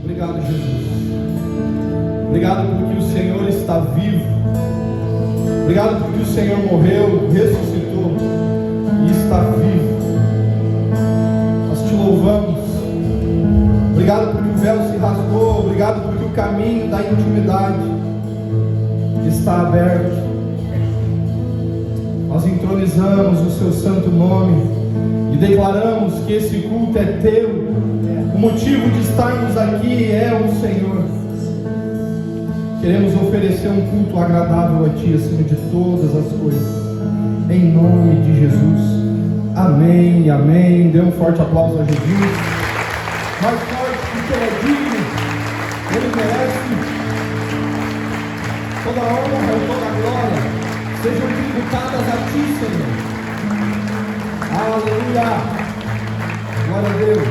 Obrigado, Jesus. Obrigado porque o Senhor está vivo. Obrigado porque o Senhor morreu, ressuscitou e está vivo. Nós te louvamos. Obrigado porque o véu se rasgou. Obrigado porque o caminho da intimidade está aberto. Nós entronizamos o seu santo nome e declaramos que esse culto é teu. O motivo de estarmos aqui é o Senhor. Queremos oferecer um culto agradável a Ti acima de todas as coisas, em nome de Jesus. Amém e amém. Dê um forte aplauso a Jesus. Mais forte, porque Ele é digno. Ele merece toda a honra e toda a glória sejam tributadas a Ti, Senhor. Aleluia. Glória a Deus.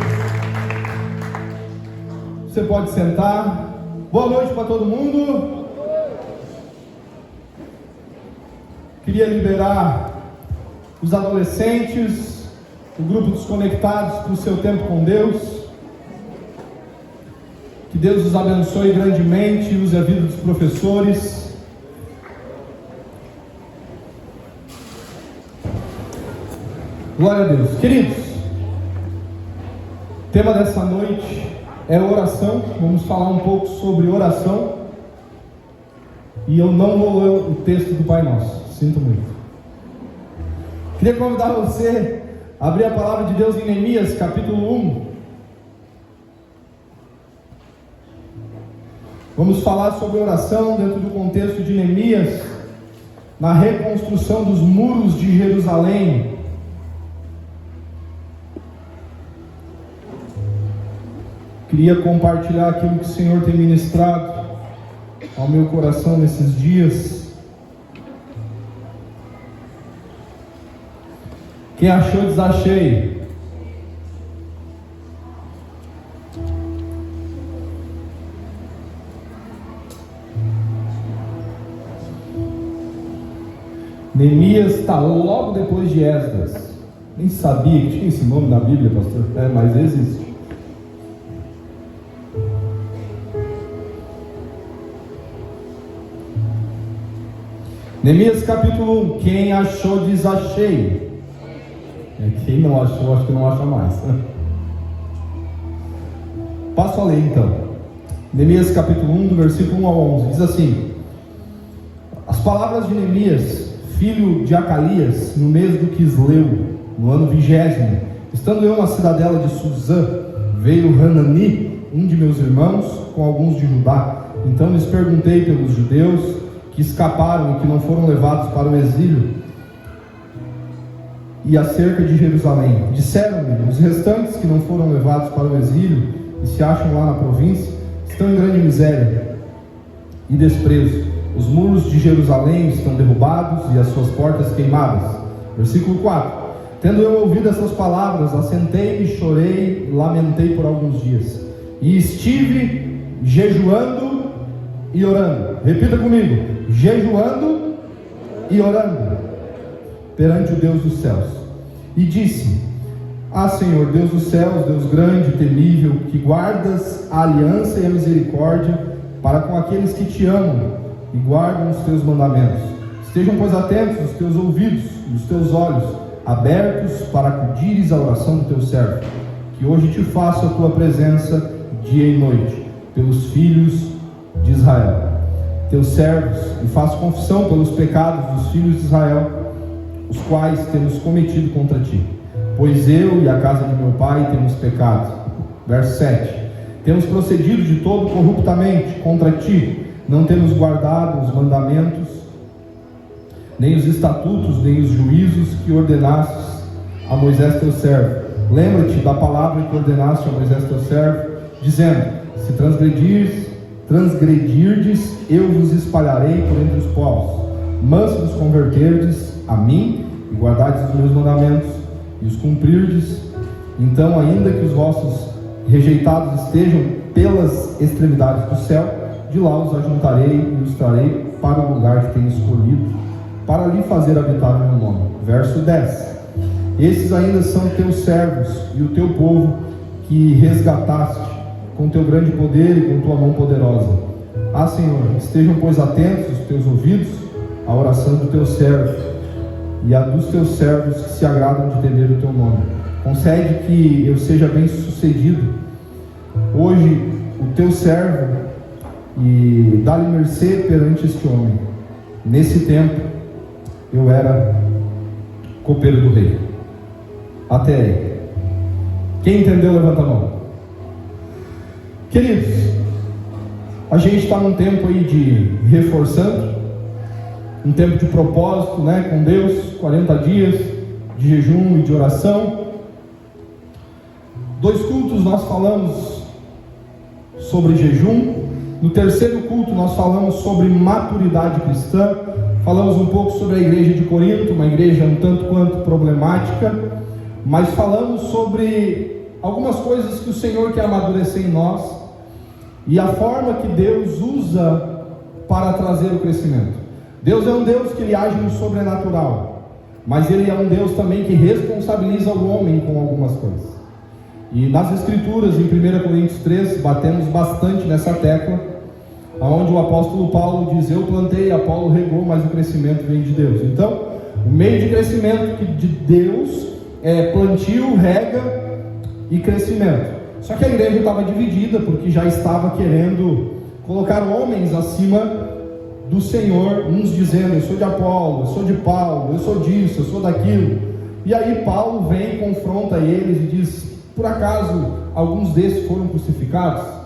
Você pode sentar. Boa noite para todo mundo. Queria liberar os adolescentes, o grupo dos conectados para o seu tempo com Deus. Que Deus os abençoe grandemente e use a vida dos professores. Glória a Deus. Queridos, o tema dessa noite é oração. Vamos falar um pouco sobre oração. E eu não vou ler o texto do Pai Nosso, sinto muito. Queria convidar você a abrir a palavra de Deus em Neemias, capítulo 1. Vamos falar sobre oração dentro do contexto de Neemias, na reconstrução dos muros de Jerusalém. Queria compartilhar aquilo que o Senhor tem ministrado ao meu coração nesses dias. Quem achou, desachei. Neemias está logo depois de Esdras. Nem sabia que tinha esse nome na Bíblia, pastor. Mas existe. Neemias capítulo 1. Quem achou, desachei. Quem não achou, acho que não acha mais. Passo a ler então. Neemias capítulo 1, do versículo 1 ao 11. Diz assim: as palavras de Neemias, filho de Acalias, no mês do Quisleu, no ano 20º, estando eu na cidadela de Suzã, veio Hanani, um de meus irmãos, com alguns de Judá. Então lhes perguntei pelos judeus que escaparam e que não foram levados para o exílio, e acerca de Jerusalém. Disseram-me: os restantes que não foram levados para o exílio e se acham lá na província, estão em grande miséria e desprezo. Os muros de Jerusalém estão derrubados e as suas portas queimadas. Versículo 4. Tendo eu ouvido essas palavras, assentei-me, chorei, lamentei por alguns dias, e estive jejuando e orando. Repita comigo: jejuando e orando perante o Deus dos céus. E disse: ah, Senhor, Deus dos céus, Deus grande e temível, que guardas a aliança e a misericórdia para com aqueles que te amam e guardam os teus mandamentos. Estejam, pois, atentos os teus ouvidos e os teus olhos abertos para acudires à oração do teu servo, que hoje te faço a tua presença dia e noite, pelos filhos de Israel, teus servos, e faço confissão pelos pecados dos filhos de Israel, os quais temos cometido contra ti, pois eu e a casa de meu pai temos pecado. Verso 7. Temos procedido de todo corruptamente contra ti, não temos guardado os mandamentos, nem os estatutos, nem os juízos que ordenastes a Moisés teu servo. Lembra-te da palavra que ordenaste a Moisés teu servo, dizendo: se transgredirdes, eu vos espalharei por entre os povos. Mas se vos converterdes a mim e guardardes os meus mandamentos e os cumprirdes, então, ainda que os vossos rejeitados estejam pelas extremidades do céu, de lá os ajuntarei e os trarei para o lugar que tenho escolhido, para ali fazer habitar o meu nome. Verso 10. Esses ainda são teus servos e o teu povo que resgataste, com teu grande poder e com tua mão poderosa. Ah, Senhor, estejam, pois, atentos os teus ouvidos à oração do teu servo e a dos teus servos que se agradam de temer o teu nome. Concede que eu seja bem sucedido hoje, o teu servo, e dá-lhe mercê perante este homem. Nesse tempo eu era copeiro do rei. Até aí. Quem entendeu, levanta a mão. Queridos, a gente está num tempo aí de reforçando, um tempo de propósito, né, com Deus, 40 dias de jejum e de oração. 2 cultos nós falamos sobre jejum. No terceiro culto nós falamos sobre maturidade cristã. Falamos um pouco sobre a igreja de Corinto, uma igreja um tanto quanto problemática, mas falamos sobre algumas coisas que o Senhor quer amadurecer em nós e a forma que Deus usa para trazer o crescimento. Deus é um Deus que Ele age no sobrenatural, mas Ele é um Deus também que responsabiliza o homem com algumas coisas. E nas Escrituras, em 1 Coríntios 3, batemos bastante nessa tecla, onde o apóstolo Paulo diz: eu plantei, Apolo regou, mas o crescimento vem de Deus. Então, o meio de crescimento de Deus é plantio, rega e crescimento. Só que a igreja estava dividida, porque já estava querendo colocar homens acima do Senhor, uns dizendo: eu sou de Apolo, eu sou de Paulo, eu sou disso, eu sou daquilo. E aí Paulo vem e confronta eles e diz: por acaso alguns desses foram crucificados?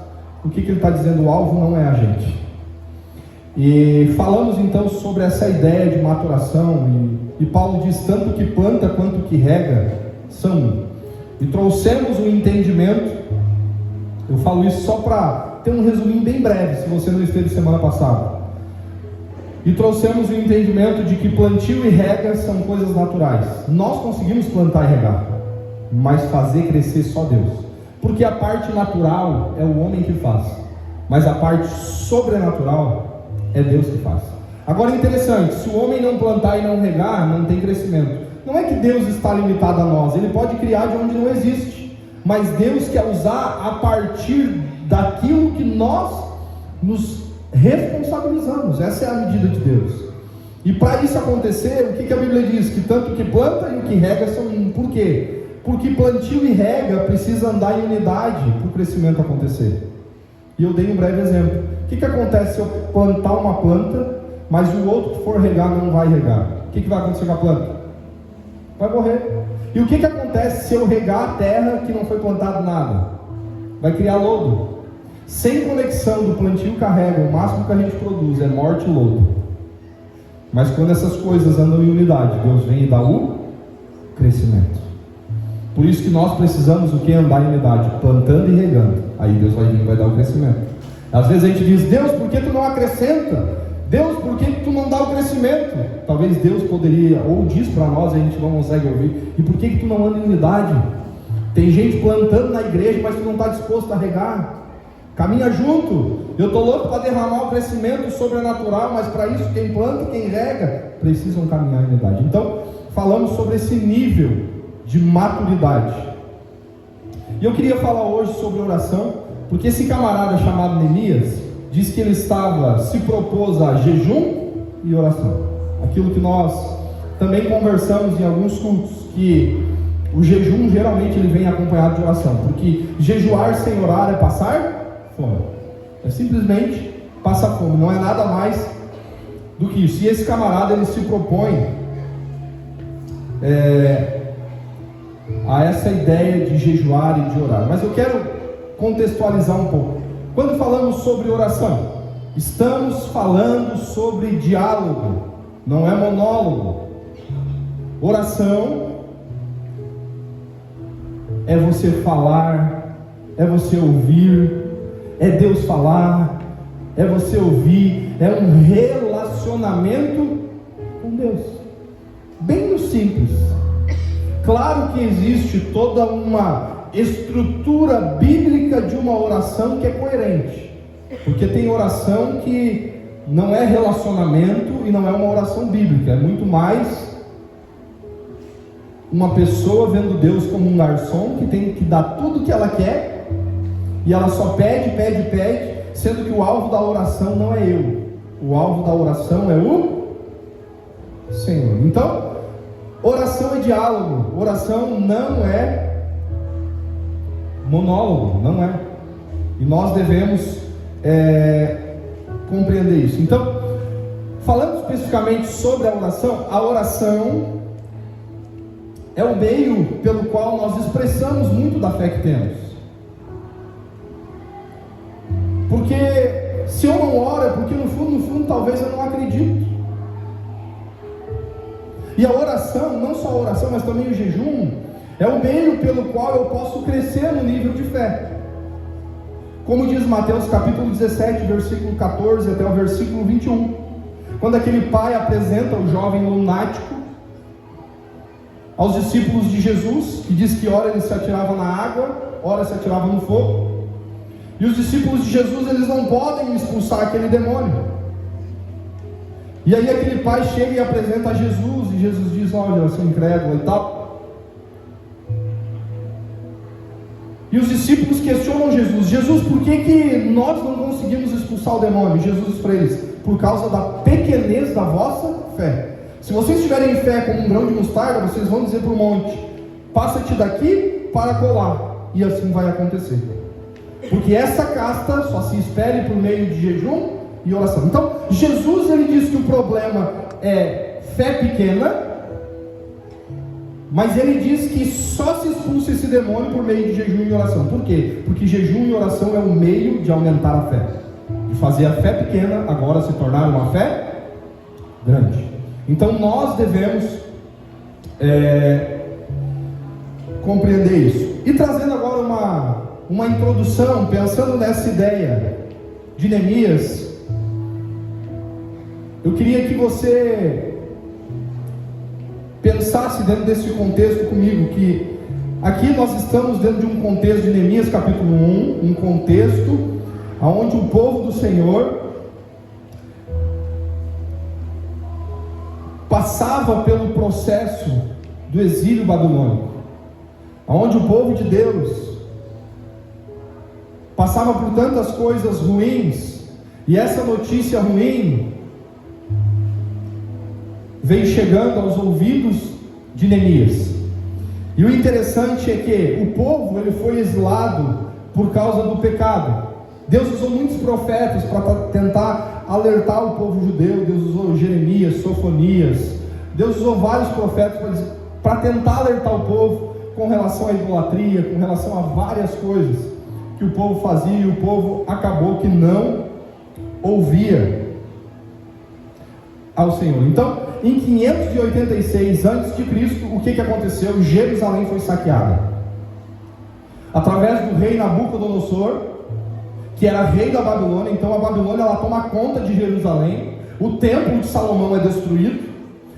O que ele está dizendo? O alvo não é a gente. E falamos então sobre essa ideia de maturação, e Paulo diz: tanto que planta quanto que rega são um. E trouxemos o entendimento. Eu falo isso só para ter um resuminho bem breve, se você não esteve semana passada. E trouxemos o entendimento de que plantio e rega são coisas naturais. Nós conseguimos plantar e regar, mas fazer crescer só Deus. Porque a parte natural é o homem que faz, mas a parte sobrenatural é Deus que faz. Agora é interessante, se o homem não plantar e não regar, não tem crescimento. Não é que Deus está limitado a nós, Ele pode criar de onde não existe, mas Deus quer usar a partir daquilo que nós nos responsabilizamos. Essa é a medida de Deus. E para isso acontecer, o que a Bíblia diz? Que tanto o que planta e o que rega são um. Por quê? Porque plantio e rega precisa andar em unidade para o crescimento acontecer. E eu dei um breve exemplo. O que acontece se eu plantar uma planta, mas o outro que for regar não vai regar? O que vai acontecer com a planta? Vai morrer. E o que acontece se eu regar a terra que não foi plantado nada? Vai criar lodo. Sem conexão do plantio carrega, o máximo que a gente produz é morte e lodo. Mas quando essas coisas andam em unidade, Deus vem e dá o crescimento. Por isso que nós precisamos o que? Andar em unidade, plantando e regando. Aí Deus vai vir e vai dar o crescimento. Às vezes a gente diz: Deus, por que tu não acrescenta? Deus, por que tu não dá o crescimento? Talvez Deus poderia, ou diz para nós, a gente não consegue ouvir: e por que tu não anda em unidade? Tem gente plantando na igreja, mas tu não está disposto a regar. Caminha junto. Eu estou louco para derramar o crescimento sobrenatural, mas para isso quem planta e quem rega precisam caminhar em unidade. Então, falamos sobre esse nível de maturidade. E eu queria falar hoje sobre oração, porque esse camarada chamado Neemias diz que ele se propôs a jejum e oração. Aquilo que nós também conversamos em alguns cultos, que o jejum geralmente ele vem acompanhado de oração, porque jejuar sem orar é passar fome. É simplesmente passar fome, não é nada mais do que isso. E esse camarada ele se propõe a essa ideia de jejuar e de orar. Mas eu quero contextualizar um pouco. Quando falamos sobre oração, estamos falando sobre diálogo, não é monólogo. Oração é você falar, é você ouvir, é Deus falar, é você ouvir, é um relacionamento com Deus. Bem no simples. Claro que existe toda uma estrutura bíblica de uma oração que é coerente, porque tem oração que não é relacionamento e não é uma oração bíblica, é muito mais uma pessoa vendo Deus como um garçom que tem que dar tudo o que ela quer e ela só pede, sendo que o alvo da oração não é eu, o alvo da oração é o Senhor. Então, oração é diálogo, oração não é monólogo, não é. E nós devemos compreender isso. Então, falando especificamente sobre a oração é o meio pelo qual nós expressamos muito da fé que temos. Porque se eu não oro, é porque no fundo, talvez eu não acredito. E a oração, não só a oração, mas também o jejum, é o meio pelo qual eu posso crescer no nível de fé. Como diz Mateus capítulo 17, versículo 14 até o versículo 21. Quando aquele pai apresenta o jovem lunático aos discípulos de Jesus, que diz que ora ele se atirava na água, ora se atirava no fogo. E os discípulos de Jesus, eles não podem expulsar aquele demônio. E aí aquele pai chega e apresenta a Jesus, e Jesus diz: olha, eu sou incrédulo e tal. E os discípulos questionam Jesus: por que nós não conseguimos expulsar o demônio? E Jesus diz para eles: por causa da pequenez da vossa fé. Se vocês tiverem fé como um grão de mostarda, vocês vão dizer para o monte: passa-te daqui para colar, e assim vai acontecer. Porque essa casta só se espere por meio de jejum e oração. Então, Jesus, ele diz que o problema é fé pequena, mas ele diz que só se expulsa esse demônio por meio de jejum e oração. Por quê? Porque jejum e oração é o meio de aumentar a fé, de fazer a fé pequena agora se tornar uma fé grande. Então nós devemos compreender isso. E trazendo agora uma introdução, pensando nessa ideia de Neemias, eu queria que você pensasse dentro desse contexto comigo, que aqui nós estamos dentro de um contexto de Neemias capítulo 1, um contexto onde o povo do Senhor passava pelo processo do exílio babilônico, onde o povo de Deus passava por tantas coisas ruins, e essa notícia ruim veio chegando aos ouvidos de Neemias. E o interessante é que o povo ele foi exilado por causa do pecado. Deus usou muitos profetas para tentar alertar o povo judeu. Deus usou Jeremias, Sofonias, Deus usou vários profetas para tentar alertar o povo com relação à idolatria, com relação a várias coisas que o povo fazia, e o povo acabou que não ouvia ao Senhor. Então, em 586 a.C., o que aconteceu? Jerusalém foi saqueada através do rei Nabucodonosor, que era rei da Babilônia. Então a Babilônia ela toma conta de Jerusalém, o templo de Salomão é destruído,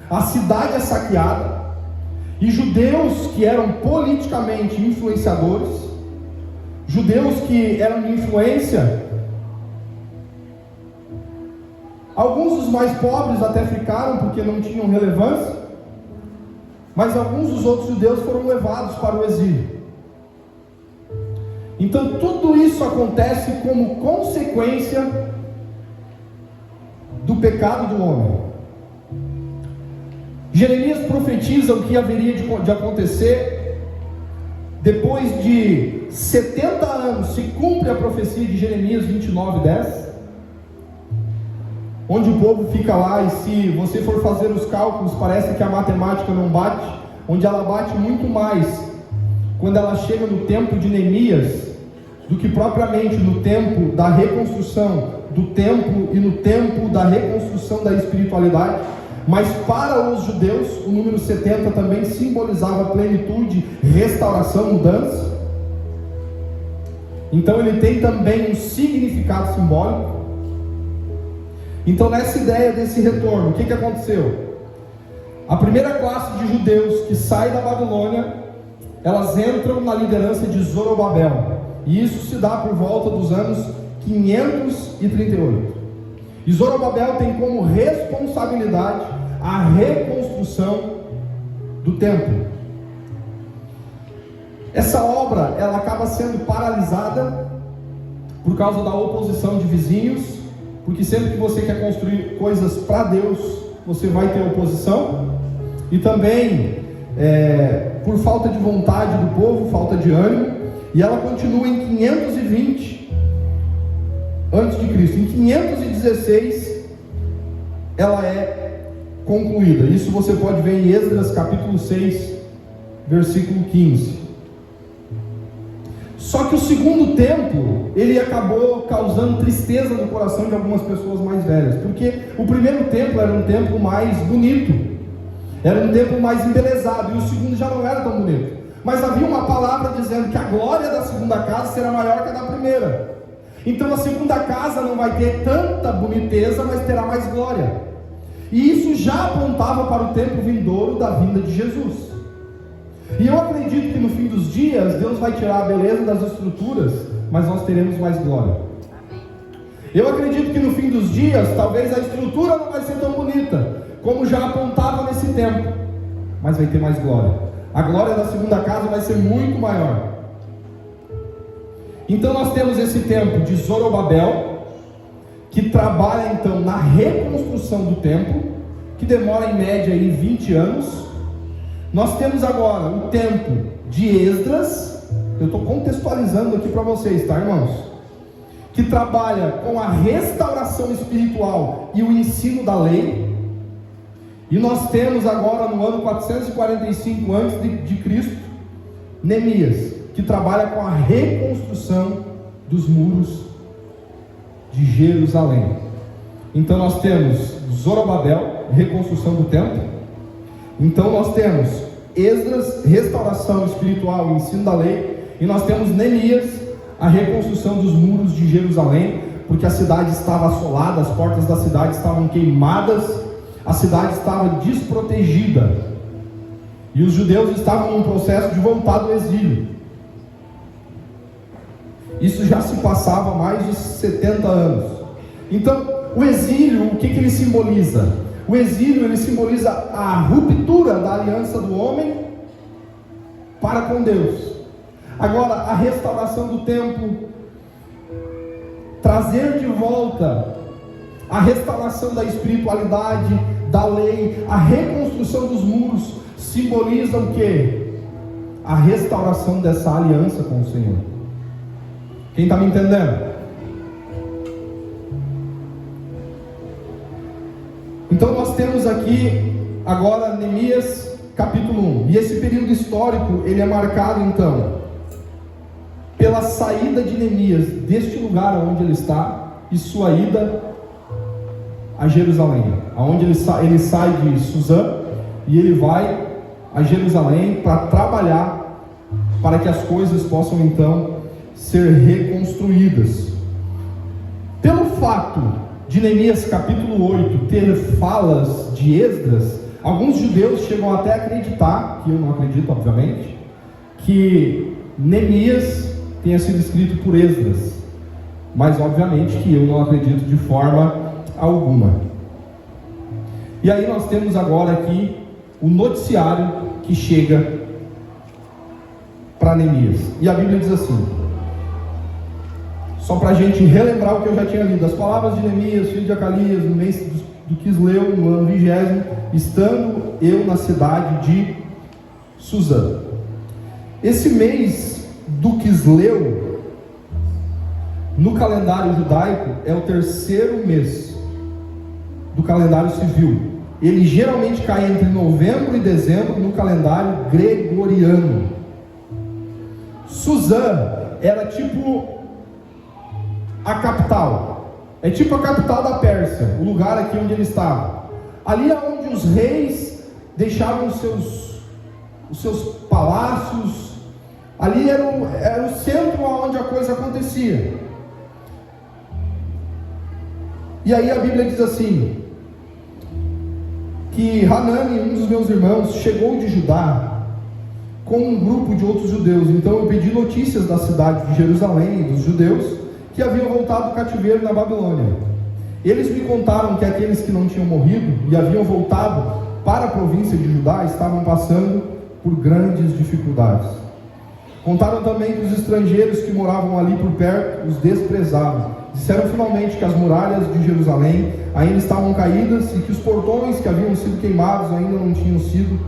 a cidade é saqueada, e judeus que eram politicamente influenciadores, judeus que eram de influência, alguns dos mais pobres até ficaram porque não tinham relevância, mas alguns dos outros judeus foram levados para o exílio. Então tudo isso acontece como consequência do pecado do homem. Jeremias profetiza o que haveria de acontecer depois de 70 anos. Se cumpre a profecia de Jeremias 29:10, onde o povo fica lá, e se você for fazer os cálculos, parece que a matemática não bate, onde ela bate muito mais quando ela chega no tempo de Neemias, do que propriamente no tempo da reconstrução do templo e no tempo da reconstrução da espiritualidade. Mas para os judeus, o número 70 também simbolizava plenitude, restauração, mudança. Então ele tem também um significado simbólico. Então nessa ideia desse retorno, o que aconteceu? A primeira classe de judeus que sai da Babilônia, elas entram na liderança de Zorobabel, e isso se dá por volta dos anos 538. E Zorobabel tem como responsabilidade a reconstrução do templo. Essa obra ela acaba sendo paralisada por causa da oposição de vizinhos, porque sempre que você quer construir coisas para Deus, você vai ter oposição, e também por falta de vontade do povo, falta de ânimo. E ela continua em 520 antes de Cristo. Em 516 ela é concluída. Isso você pode ver em Esdras capítulo 6, versículo 15. Só que o segundo templo, ele acabou causando tristeza no coração de algumas pessoas mais velhas, porque o primeiro templo era um templo mais bonito, era um templo mais embelezado, e o segundo já não era tão bonito. Mas havia uma palavra dizendo que a glória da segunda casa será maior que a da primeira. Então a segunda casa não vai ter tanta boniteza, mas terá mais glória. E isso já apontava para o tempo vindouro da vinda de Jesus. E eu acredito que no fim dos dias, Deus vai tirar a beleza das estruturas, mas nós teremos mais glória. Eu acredito que no fim dos dias, talvez a estrutura não vai ser tão bonita, como já apontava nesse tempo, mas vai ter mais glória. A glória da segunda casa vai ser muito maior. Então nós temos esse tempo de Zorobabel, que trabalha então na reconstrução do templo, que demora em média aí 20 anos. Nós temos agora o tempo de Esdras, eu estou contextualizando aqui para vocês, tá, irmãos? Que trabalha com a restauração espiritual e o ensino da lei. E nós temos agora no ano 445 a.C., Neemias, que trabalha com a reconstrução dos muros de Jerusalém. Então nós temos Zorobabel, reconstrução do templo. Então nós temos Esdras, restauração espiritual e ensino da lei. E nós temos Neemias, a reconstrução dos muros de Jerusalém, porque a cidade estava assolada, as portas da cidade estavam queimadas, a cidade estava desprotegida, e os judeus estavam num processo de voltar do exílio. Isso já se passava há mais de 70 anos. Então, o exílio, o que ele simboliza? O exílio, ele simboliza a ruptura da aliança do homem para com Deus. Agora, a restauração do templo, trazer de volta a restauração da espiritualidade, da lei, a reconstrução dos muros, simboliza o quê? A restauração dessa aliança com o Senhor. Quem está me entendendo? Então nós temos aqui agora Neemias capítulo 1, e esse período histórico, ele é marcado então pela saída de Neemias deste lugar onde ele está, e sua ida a Jerusalém, aonde ele sai de Suzã e ele vai a Jerusalém para trabalhar, para que as coisas possam então ser reconstruídas. Pelo fato de Neemias capítulo 8 ter falas de Esdras, alguns judeus chegam até a acreditar, que eu não acredito obviamente, que Neemias tenha sido escrito por Esdras, mas obviamente que eu não acredito de forma alguma. E aí nós temos agora aqui o noticiário que chega para Neemias, e a Bíblia diz assim, só para a gente relembrar o que eu já tinha lido: as palavras de Neemias, filho de Acalias, no mês do Quisleu, no ano 20º, estando eu na cidade de Suzã. Esse mês do Quisleu, no calendário judaico, é o terceiro mês do calendário civil. Ele geralmente cai entre novembro e dezembro no calendário gregoriano. Suzã era tipo a capital, é tipo a capital da Pérsia, o lugar aqui onde ele estava. Ali é onde os reis deixavam os seus palácios, ali era o centro onde a coisa acontecia. E aí a Bíblia diz assim, que Hanani, um dos meus irmãos, chegou de Judá com um grupo de outros judeus. Então eu pedi notícias da cidade de Jerusalém e dos judeus que haviam voltado do cativeiro na Babilônia. Eles me contaram que aqueles que não tinham morrido e haviam voltado para a província de Judá estavam passando por grandes dificuldades. Contaram também que os estrangeiros que moravam ali por perto os desprezavam. Disseram finalmente que as muralhas de Jerusalém ainda estavam caídas e que os portões que haviam sido queimados ainda não tinham sido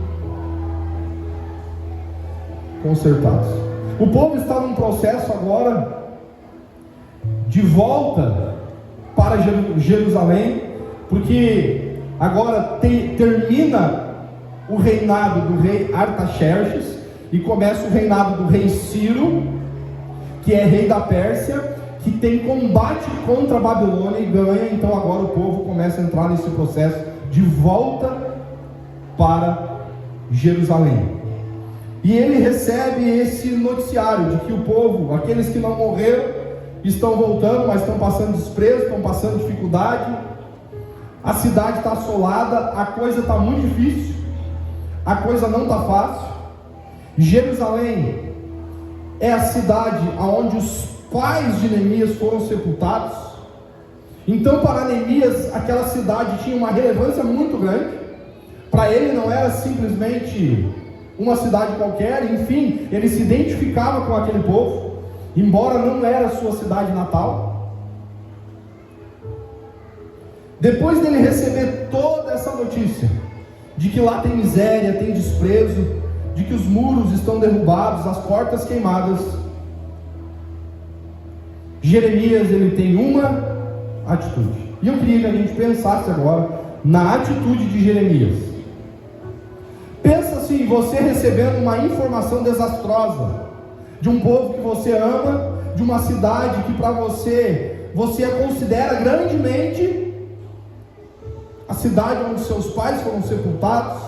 consertados. O povo está num processo agora de volta para Jerusalém, porque agora termina o reinado do rei Artaxerxes e começa o reinado do rei Ciro, que é rei da Pérsia, que tem combate contra a Babilônia e ganha. Então agora o povo começa a entrar nesse processo de volta para Jerusalém. E ele recebe esse noticiário de que o povo, aqueles que não morreram, estão voltando, mas estão passando desprezo, estão passando dificuldade. A cidade está assolada, a coisa está muito difícil, a coisa não está fácil. Jerusalém é a cidade onde os pais de Neemias foram sepultados. Então para Neemias aquela cidade tinha uma relevância muito grande. Para ele não era simplesmente uma cidade qualquer, enfim, ele se identificava com aquele povo, embora não era a sua cidade natal. Depois dele receber toda essa notícia, de que lá tem miséria, tem desprezo, de que os muros estão derrubados, as portas queimadas, Jeremias, ele tem uma atitude. E eu queria que a gente pensasse agora na atitude de Jeremias. Pensa assim, você recebendo uma informação desastrosa de um povo que você ama, de uma cidade que para você a considera grandemente a cidade onde seus pais foram sepultados.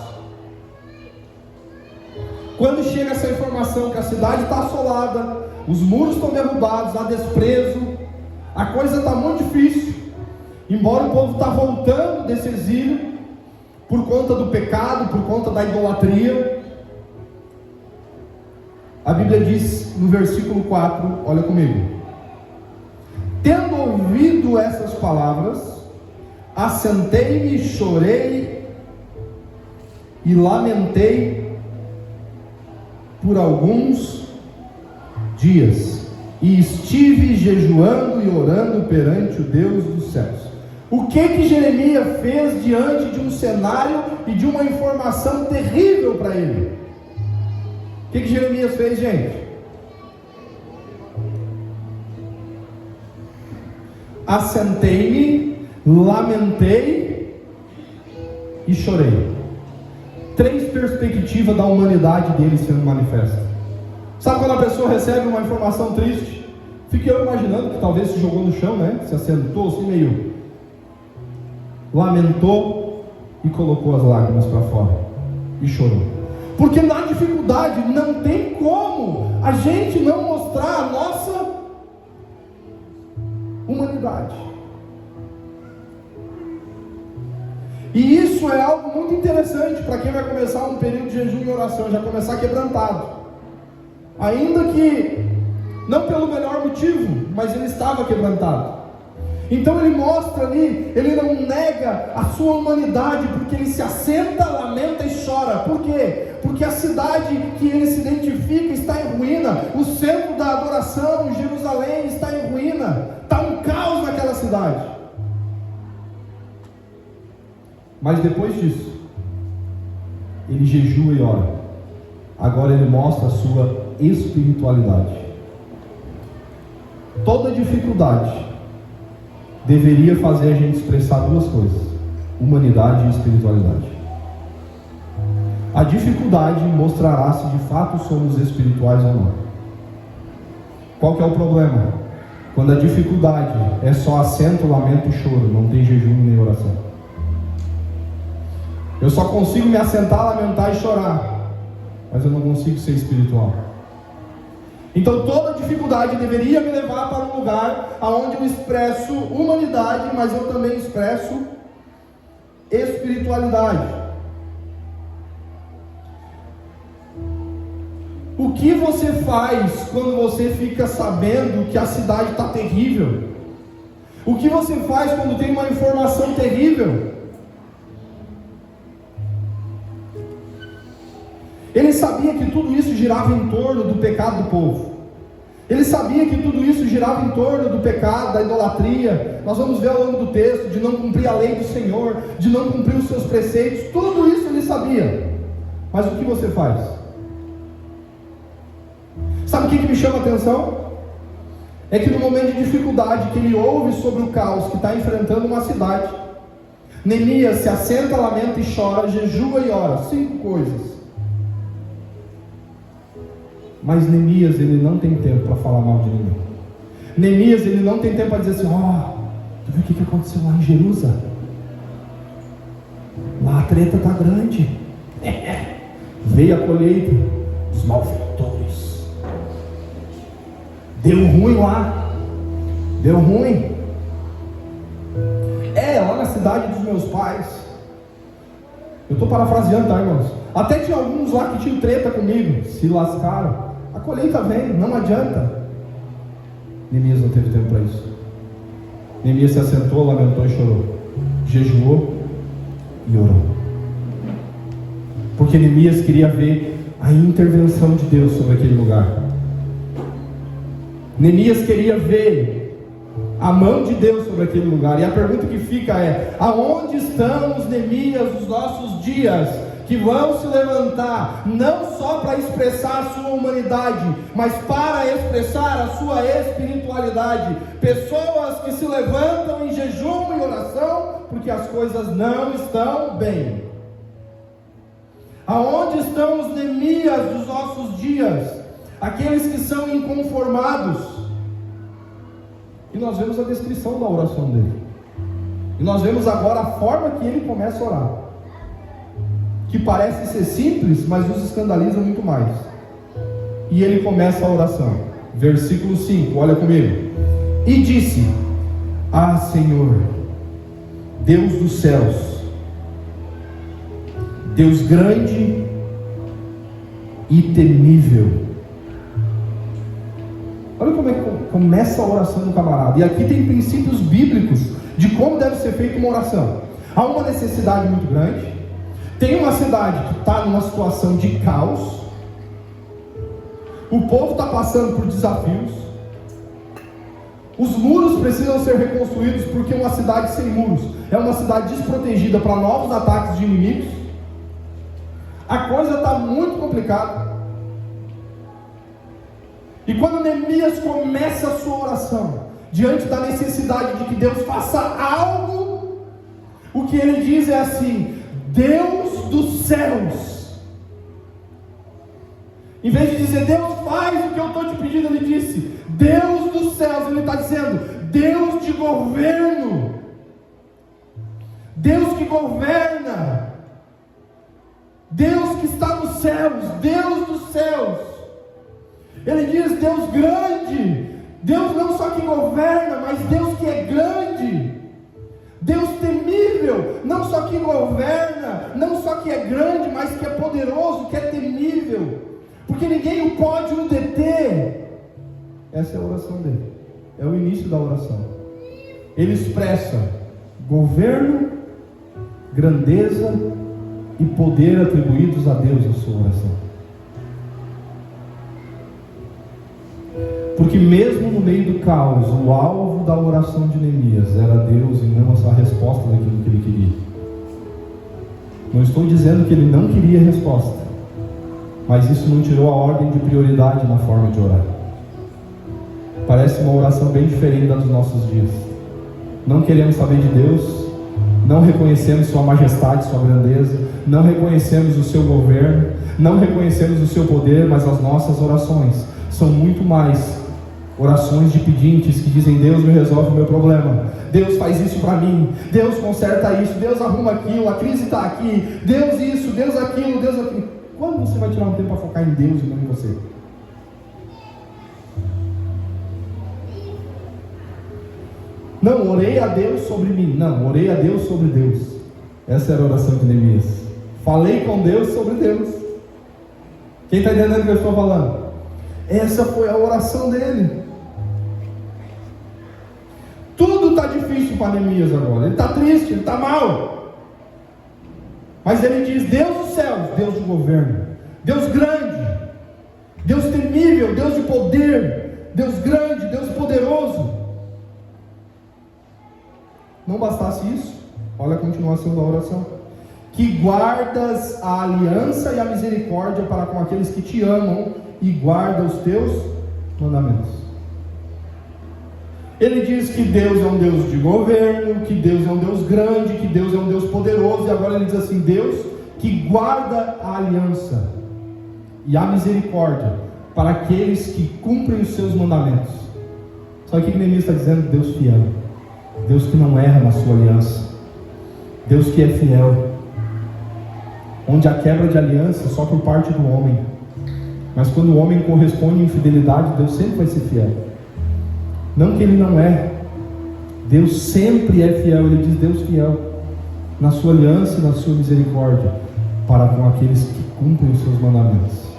Quando chega essa informação que a cidade está assolada, os muros estão derrubados, há desprezo, a coisa está muito difícil, embora o povo está voltando desse exílio, por conta do pecado, por conta da idolatria. A Bíblia diz no versículo 4, olha comigo: tendo ouvido essas palavras, assentei-me, chorei e lamentei por alguns dias, e estive jejuando e orando perante o Deus dos céus. O que Jeremias fez diante de um cenário e de uma informação terrível para ele? O que Jeremias fez, gente? Assentei-me, lamentei e chorei. 3 perspectivas da humanidade dele sendo manifesta. Sabe quando a pessoa recebe uma informação triste? Fiquei eu imaginando que talvez se jogou no chão, né? Se assentou assim meio, lamentou e colocou as lágrimas para fora e chorou. Porque na dificuldade não tem como a gente não mostrar a nossa humanidade. E isso é algo muito interessante para quem vai começar um período de jejum e oração, já começar quebrantado. Ainda que não pelo melhor motivo, mas ele estava quebrantado. Então ele mostra ali, ele não nega a sua humanidade, porque ele se assenta, lamenta e chora. Por quê? Porque a cidade que ele se identifica está em ruína, o centro da adoração, Jerusalém, está em ruína, está um caos naquela cidade. Mas depois disso, ele jejua e ora. Agora ele mostra a sua espiritualidade. Toda dificuldade deveria fazer a gente expressar 2 coisas: humanidade e espiritualidade. A dificuldade mostrará se de fato somos espirituais ou não. Qual que é o problema? Quando a dificuldade é só assento, lamento e choro, não tem jejum nem oração. Eu só consigo me assentar, lamentar e chorar, mas eu não consigo ser espiritual. Então toda dificuldade deveria me levar para um lugar onde eu expresso humanidade, mas eu também expresso espiritualidade. O que você faz quando você fica sabendo que a cidade está terrível? O que você faz quando tem uma informação terrível? Ele sabia que tudo isso girava em torno do pecado do povo. Ele sabia que tudo isso girava em torno do pecado, da idolatria. Nós vamos ver ao longo do texto, de não cumprir a lei do Senhor, de não cumprir os seus preceitos. Tudo isso ele sabia. Mas o que você faz? Sabe o que me chama a atenção? É que no momento de dificuldade que ele ouve sobre o caos que está enfrentando uma cidade, Neemias se assenta, lamenta e chora, jejua e ora. 5 coisas. Mas Neemias, ele não tem tempo para falar mal de ninguém. Neemias, ele não tem tempo para dizer assim: tu viu o que aconteceu lá em Jerusalém? Lá a treta está grande. Veio a colheita dos malfeitores. Deu ruim lá. Deu ruim. Lá na cidade dos meus pais. Eu estou parafraseando, tá, irmãos? Até tinha alguns lá que tinham treta comigo. Se lascaram. A colheita vem, não adianta. Neemias não teve tempo para isso. Neemias se assentou, lamentou e chorou. Jejuou e orou. Porque Neemias queria ver a intervenção de Deus sobre aquele lugar. Neemias queria ver a mão de Deus sobre aquele lugar. E a pergunta que fica é: aonde estão os Neemias dos nossos dias, que vão se levantar, não só para expressar a sua humanidade, mas para expressar a sua espiritualidade? Pessoas que se levantam em jejum e oração, porque as coisas não estão bem. Aonde estão os Neemias dos nossos dias? Aqueles que são inconformados. E nós vemos a descrição da oração dele. E nós vemos agora a forma que ele começa a orar, que parece ser simples, mas nos escandaliza muito mais. E ele começa a oração. Versículo 5, olha comigo. E disse: Senhor, Deus dos céus, Deus grande e temível. Olha como é que começa a oração do camarada. E aqui tem princípios bíblicos de como deve ser feita uma oração. Há uma necessidade muito grande. Tem uma cidade que está numa situação de caos. O povo está passando por desafios. Os muros precisam ser reconstruídos, porque uma cidade sem muros é uma cidade desprotegida para novos ataques de inimigos. A coisa está muito complicada. E quando Neemias começa a sua oração, diante da necessidade de que Deus faça algo, o que ele diz é assim: Deus dos céus. Em vez de dizer Deus faz o que eu estou te pedindo, ele disse Deus dos céus. Ele está dizendo Deus de governo, Deus que governa, Deus que está nos céus, Deus dos céus. Ele diz Deus grande, Deus não só que governa, mas Deus que é grande, Deus temível, não só que governa, não só que é grande, mas que é poderoso, que é temível, porque ninguém o pode o deter. Essa é a oração dele, é o início da oração. Ele expressa governo, grandeza e poder atribuídos a Deus na sua oração. Porque mesmo no meio do caos, o alvo da oração de Neemias era Deus e não a resposta daquilo que ele queria. Não estou dizendo que ele não queria resposta, mas isso não tirou a ordem de prioridade na forma de orar. Parece uma oração bem diferente da dos nossos dias. Não queremos saber de Deus, não reconhecemos sua majestade, sua grandeza, não reconhecemos o seu governo, não reconhecemos o seu poder, mas as nossas orações são muito mais orações de pedintes que dizem: Deus me resolve o meu problema, Deus faz isso para mim, Deus conserta isso, Deus arruma aquilo, a crise está aqui, Deus isso, Deus aquilo, Deus aquilo. Quando você vai tirar um tempo para focar em Deus e não em você? Não, orei a Deus sobre mim. Não, orei a Deus sobre Deus. Essa era a oração de Neemias. Falei com Deus sobre Deus. Quem está entendendo o que eu estou falando? Essa foi a oração dele. Tudo está difícil para Neemias agora. Ele está triste, ele está mal. Mas ele diz: Deus dos céus, Deus de governo, Deus grande, Deus temível, Deus de poder, Deus grande, Deus poderoso. Não bastasse isso, olha a continuação da oração: que guardas a aliança e a misericórdia para com aqueles que te amam e guardam os teus mandamentos. Ele diz que Deus é um Deus de governo, que Deus é um Deus grande, que Deus é um Deus poderoso, e agora ele diz assim: Deus que guarda a aliança e a misericórdia para aqueles que cumprem os seus mandamentos. Só que Neemias está dizendo: Deus fiel, Deus que não erra na sua aliança, Deus que é fiel, onde a quebra de aliança só por parte do homem, mas quando o homem corresponde em fidelidade, Deus sempre vai ser fiel. Não que ele não é, Deus sempre é fiel. Ele diz: Deus fiel na sua aliança e na sua misericórdia para com aqueles que cumprem os seus mandamentos.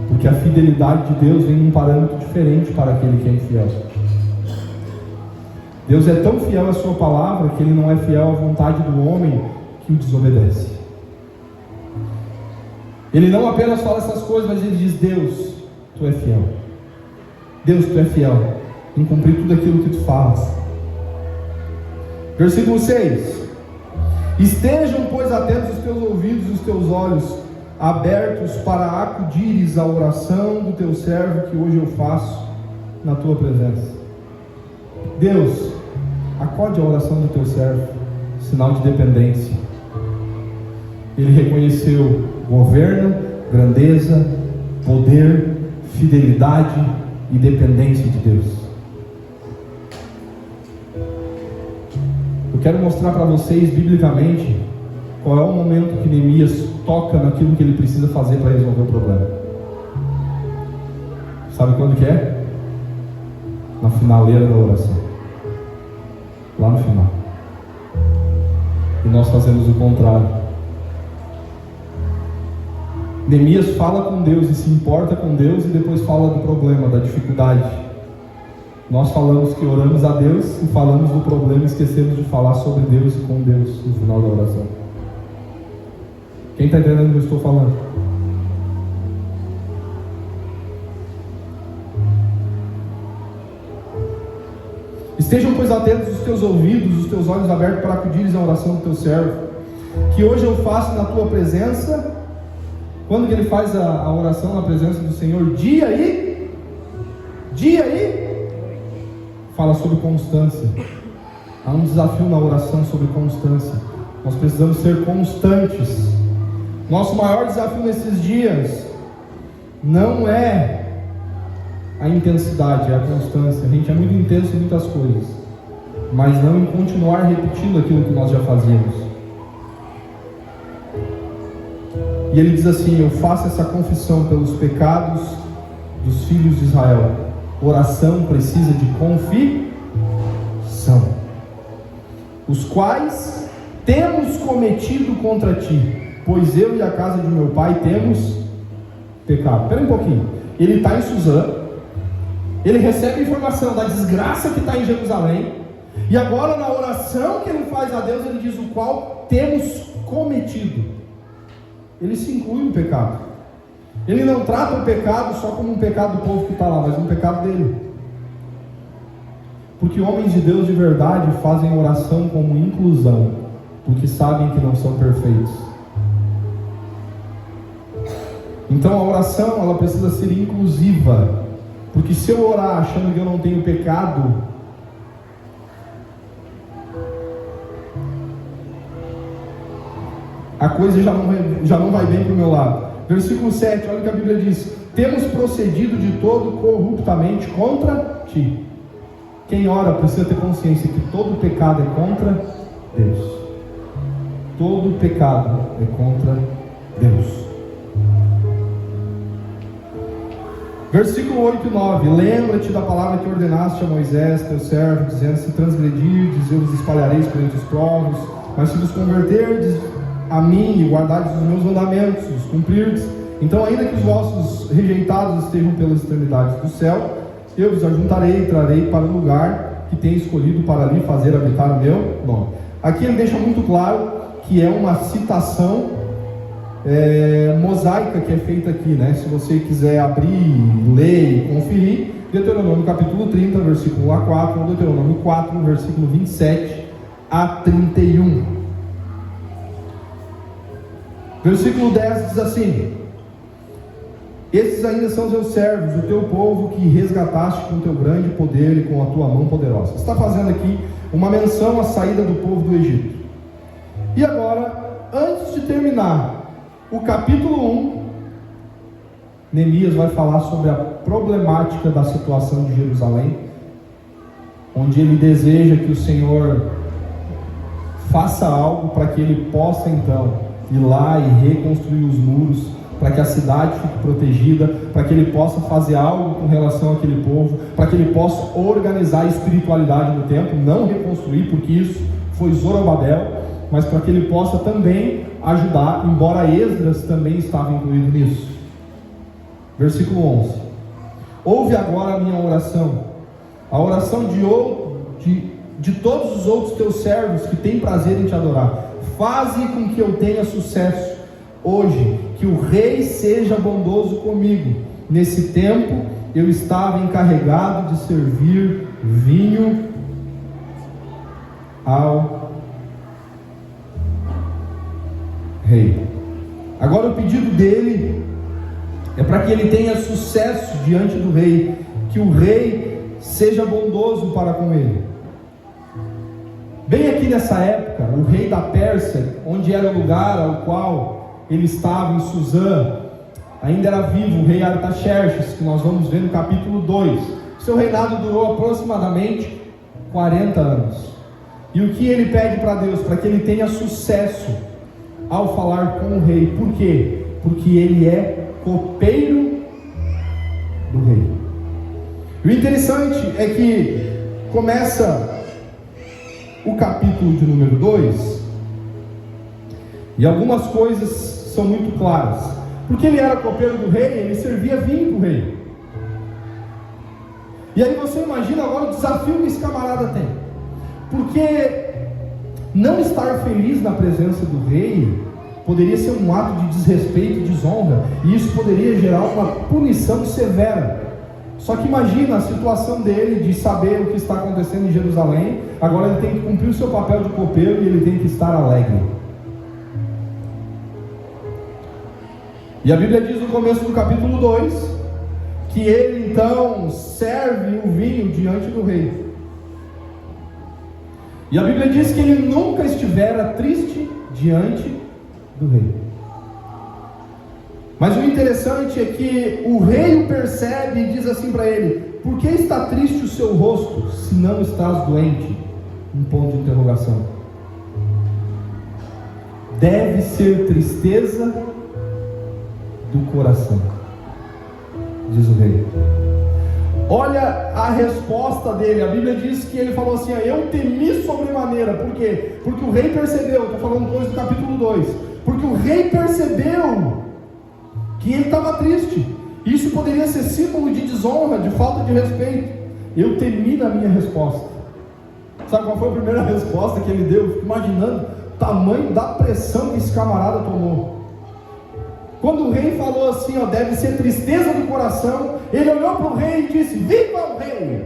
Porque a fidelidade de Deus vem num parâmetro diferente para aquele que é infiel. Deus é tão fiel à sua palavra que ele não é fiel à vontade do homem que o desobedece. Ele não apenas fala essas coisas, mas ele diz: Deus, tu é fiel. Deus, tu é fiel em cumprir tudo aquilo que tu falas. Versículo 6: estejam, pois, atentos os teus ouvidos e os teus olhos abertos para acudires à oração do teu servo que hoje eu faço na tua presença. Deus, acode a oração do teu servo, sinal de dependência. Ele reconheceu governo, grandeza, poder, fidelidade e dependência de Deus. Eu quero mostrar para vocês biblicamente qual é o momento que Neemias toca naquilo que ele precisa fazer para resolver o problema. Sabe quando que é? Na finaleira da oração, lá no final. E nós fazemos o contrário. Neemias fala com Deus e se importa com Deus, e depois fala do problema, da dificuldade. Nós falamos que oramos a Deus e falamos do problema e esquecemos de falar sobre Deus e com Deus no final da oração. Quem está entendendo o que eu estou falando? Estejam, pois, atentos os teus ouvidos, os teus olhos abertos para acudires à oração do teu servo, que hoje eu faço na tua presença. Quando que ele faz a oração na presença do Senhor? Dia e fala sobre constância. Há um desafio na oração sobre constância. Nós precisamos ser constantes. Nosso maior desafio nesses dias não é a intensidade, é a constância. A gente é muito intenso em muitas coisas, mas não em continuar repetindo aquilo que nós já fazíamos. E ele diz assim: eu faço essa confissão pelos pecados dos filhos de Israel. Oração precisa de confissão, os quais temos cometido contra ti, pois eu e a casa de meu pai temos pecado. Espera um pouquinho. Ele está em Suzã, ele recebe informação da desgraça que está em Jerusalém, e agora na oração que ele faz a Deus, ele diz: o qual temos cometido. Ele se inclui no pecado. Ele não trata o pecado só como um pecado do povo que está lá, mas um pecado dele. Porque homens de Deus de verdade fazem oração como inclusão, porque sabem que não são perfeitos. Então a oração, ela precisa ser inclusiva, porque se eu orar achando que eu não tenho pecado, a coisa já não vai bem para o meu lado. Versículo 7, olha o que a Bíblia diz: temos procedido de todo corruptamente contra ti. Quem ora precisa ter consciência que todo pecado é contra Deus. Todo pecado é contra Deus. Versículo 8 e 9: lembra-te da palavra que ordenaste a Moisés, teu servo, dizendo: se transgredirdes, eu vos espalharei por entre os povos, mas se vos converterdes a mim e guardardes os meus mandamentos, os cumprirdes, então ainda que os vossos rejeitados estejam pelas extremidades do céu, eu vos ajuntarei e trarei para o lugar que tenho escolhido para ali fazer habitar o meu nome. Aqui ele deixa muito claro que é uma citação mosaica que é feita aqui, né? Se você quiser abrir, ler e conferir, Deuteronômio capítulo 30, versículo 1 a 4, Deuteronômio 4, versículo 27 a 31. Versículo 10 diz assim: esses ainda são os teus servos, o teu povo que resgataste com o teu grande poder e com a tua mão poderosa. Está fazendo aqui uma menção à saída do povo do Egito. E agora, antes de terminar o capítulo 1, Neemias vai falar sobre a problemática da situação de Jerusalém, onde ele deseja que o Senhor faça algo para que ele possa então ir lá e reconstruir os muros, para que a cidade fique protegida, para que ele possa fazer algo com relação àquele povo, para que ele possa organizar a espiritualidade no templo, não reconstruir, porque isso foi Zorobabel, mas para que ele possa também ajudar, embora Esdras também estava incluído nisso. Versículo 11: ouve agora a minha oração, a oração de todos os outros teus servos que têm prazer em te adorar. Faze com que eu tenha sucesso hoje, que o rei seja bondoso comigo. Nesse tempo eu estava encarregado de servir vinho ao rei. Agora o pedido dele é para que ele tenha sucesso diante do rei, que o rei seja bondoso para com ele. Bem aqui nessa época, o rei da Pérsia, onde era o lugar ao qual ele estava, em Suzã, ainda era vivo o rei Artaxerxes, que nós vamos ver no capítulo 2. Seu reinado durou aproximadamente 40 anos. E o que ele pede para Deus? Para que ele tenha sucesso ao falar com o rei. Por quê? Porque ele é copeiro do rei. E o interessante é que começa o capítulo de número 2 e algumas coisas são muito claras. Porque ele era copeiro do rei, ele servia vinho para o rei. E aí você imagina agora o desafio que esse camarada tem. Porque não estar feliz na presença do rei poderia ser um ato de desrespeito e desonra, e isso poderia gerar uma punição severa. Só que imagina a situação dele de saber o que está acontecendo em Jerusalém. Agora ele tem que cumprir o seu papel de copeiro e ele tem que estar alegre. E a Bíblia diz no começo do capítulo 2 que ele então serve o vinho diante do rei. E a Bíblia diz que ele nunca estivera triste diante do rei. Mas o interessante é que o rei o percebe e diz assim para ele: por que está triste o seu rosto, se não estás doente? Um ponto de interrogação. Deve ser tristeza do coração, diz o rei. Olha a resposta dele. A Bíblia diz que ele falou assim: eu temi sobremaneira. Por quê? Porque o rei percebeu. Estou falando coisa do capítulo 2. Porque o rei percebeu que ele estava triste. Isso poderia ser símbolo de desonra, de falta de respeito. Eu temi na minha resposta. Sabe qual foi a primeira resposta que ele deu? Eu fico imaginando o tamanho da pressão que esse camarada tomou. Quando o rei falou assim, deve ser tristeza do coração, ele olhou para o rei e disse: viva o rei!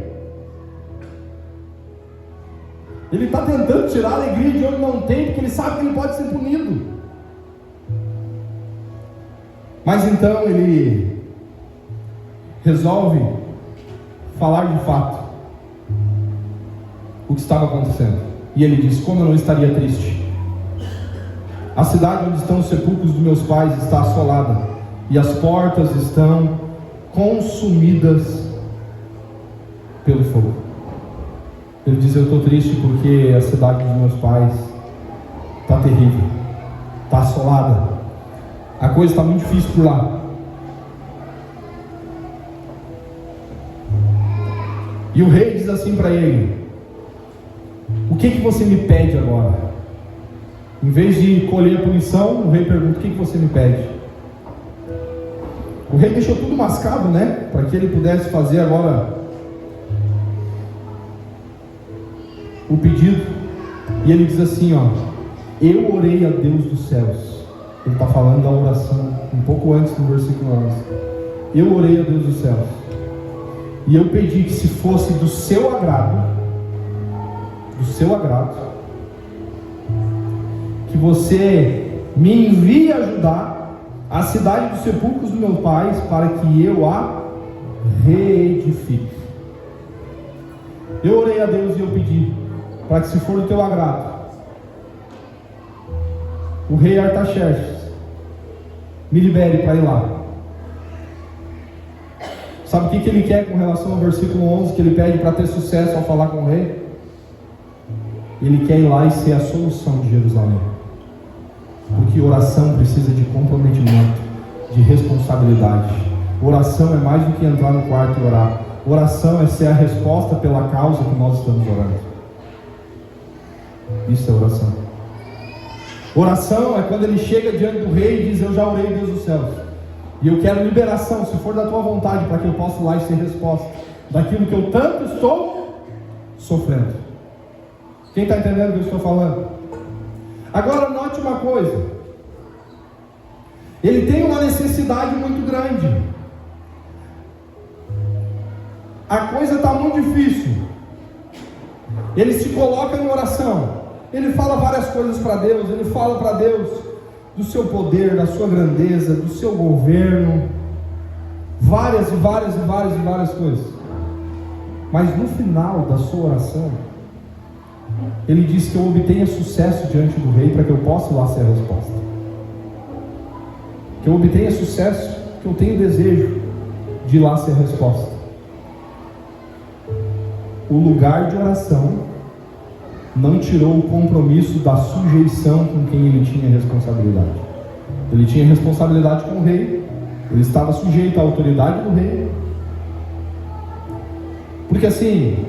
Ele está tentando tirar a alegria de onde não tem, porque ele sabe que ele pode ser punido. Mas então ele resolve falar de fato o que estava acontecendo. E ele diz: como eu não estaria triste? A cidade onde estão os sepulcros dos meus pais está assolada, e as portas estão consumidas pelo fogo. Ele diz: eu estou triste porque a cidade dos meus pais está terrível, está assolada, a coisa está muito difícil por lá. E o rei diz assim para ele: o que você me pede agora? Em vez de colher a punição, o rei pergunta: o que você me pede? O rei deixou tudo mascado, né? Para que ele pudesse fazer agora o pedido. E ele diz assim: eu orei a Deus dos céus, Ele está falando da oração, um pouco antes do versículo 11. Eu orei a Deus dos céus, e eu pedi que, se fosse do seu agrado, que você me envie ajudar a cidade dos sepulcros dos meus pais, para que eu a reedifique. Eu orei a Deus e eu pedi para que, se for do teu agrado, o rei Artaxerxes me libere para ir lá. Sabe o que ele quer com relação ao versículo 11, que ele pede para ter sucesso ao falar com o rei? Ele quer ir lá e ser a solução de Jerusalém. Porque oração precisa de comprometimento, de responsabilidade. Oração é mais do que entrar no quarto e orar. Oração é ser a resposta pela causa que nós estamos orando. Isso é oração. Oração é quando ele chega diante do rei e diz: eu já orei, Deus dos céus, e eu quero liberação, se for da tua vontade, para que eu possa ir lá e ser resposta daquilo que eu tanto estou sofrendo. Quem está entendendo o que eu estou falando? Agora note uma coisa. Ele tem uma necessidade muito grande. A coisa está muito difícil. Ele se coloca em oração. Ele fala várias coisas para Deus. Ele fala para Deus do seu poder, da sua grandeza, do seu governo, várias coisas. Mas no final da sua oração, ele diz que eu obtenha sucesso diante do rei, para que eu possa ir lá ser a resposta. Que eu obtenha sucesso, que eu tenha desejo de ir lá ser a resposta. O lugar de oração não tirou o compromisso da sujeição com quem ele tinha responsabilidade. Ele tinha responsabilidade com o rei, ele estava sujeito à autoridade do rei. Porque assim,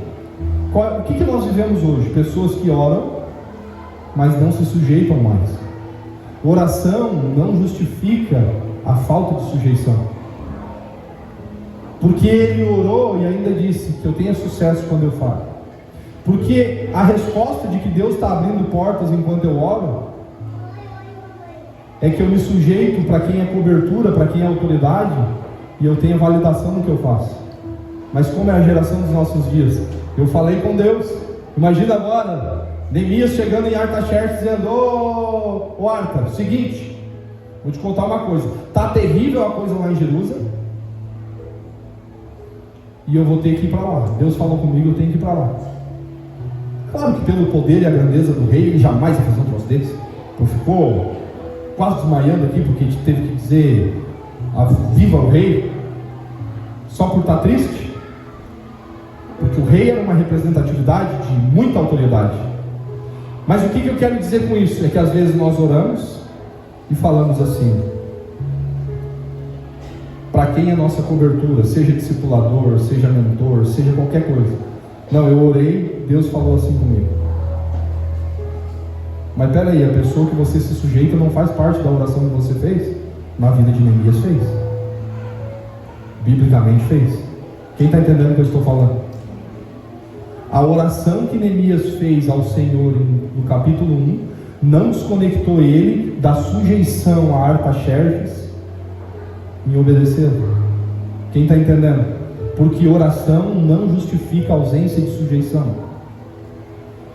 o que nós vivemos hoje? Pessoas que oram, mas não se sujeitam mais. Oração não justifica a falta de sujeição. Porque ele orou e ainda disse que eu tenha sucesso quando eu falo. Porque a resposta de que Deus está abrindo portas enquanto eu oro é que eu me sujeito para quem é cobertura, para quem é autoridade, e eu tenho validação no que eu faço. Mas como é a geração dos nossos dias? Eu falei com Deus. Imagina agora Neemias chegando em Artaxerxes dizendo: ô Arta, seguinte, vou te contar uma coisa, está terrível a coisa lá em Jerusalém, e eu vou ter que ir para lá. Deus falou comigo, eu tenho que ir para lá. Claro que pelo poder e a grandeza do rei, ele jamais ia fazer um troço desse. Então ficou quase desmaiando aqui, porque a gente teve que dizer viva o rei, só por estar triste. Porque o rei era uma representatividade de muita autoridade. Mas o que eu quero dizer com isso? É que às vezes nós oramos e falamos assim: para quem é nossa cobertura, seja discipulador, seja mentor, seja qualquer coisa. Não, eu orei, Deus falou assim comigo. Mas peraí, a pessoa que você se sujeita não faz parte da oração que você fez? Na vida de Neemias fez. Biblicamente fez. Quem está entendendo o que eu estou falando? A oração que Neemias fez ao Senhor no capítulo 1 não desconectou ele da sujeição a Artaxerxes em obedecer. Quem está entendendo? Porque oração não justifica a ausência de sujeição.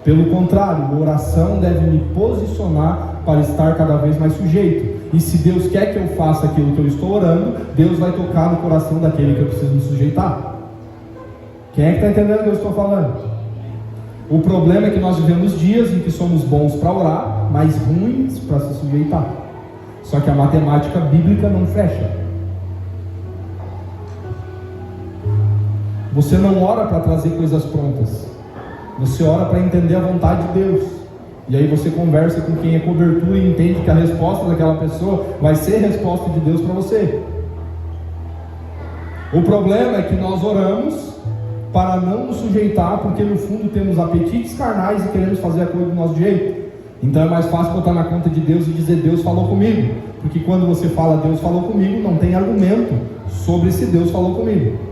Pelo contrário, oração deve me posicionar para estar cada vez mais sujeito. E se Deus quer que eu faça aquilo que eu estou orando, Deus vai tocar no coração daquele que eu preciso me sujeitar. Quem é que está entendendo o que eu estou falando? O problema é que nós vivemos dias em que somos bons para orar, mas ruins para se sujeitar. Só que a matemática bíblica não fecha. Você não ora para trazer coisas prontas. Você ora para entender a vontade de Deus. E aí você conversa com quem é cobertura e entende que a resposta daquela pessoa vai ser a resposta de Deus para você. O problema é que nós oramos para não nos sujeitar, porque no fundo temos apetites carnais e queremos fazer a coisa do nosso jeito. Então é mais fácil botar na conta de Deus e dizer: Deus falou comigo. Porque quando você fala Deus falou comigo, não tem argumento sobre se Deus falou comigo.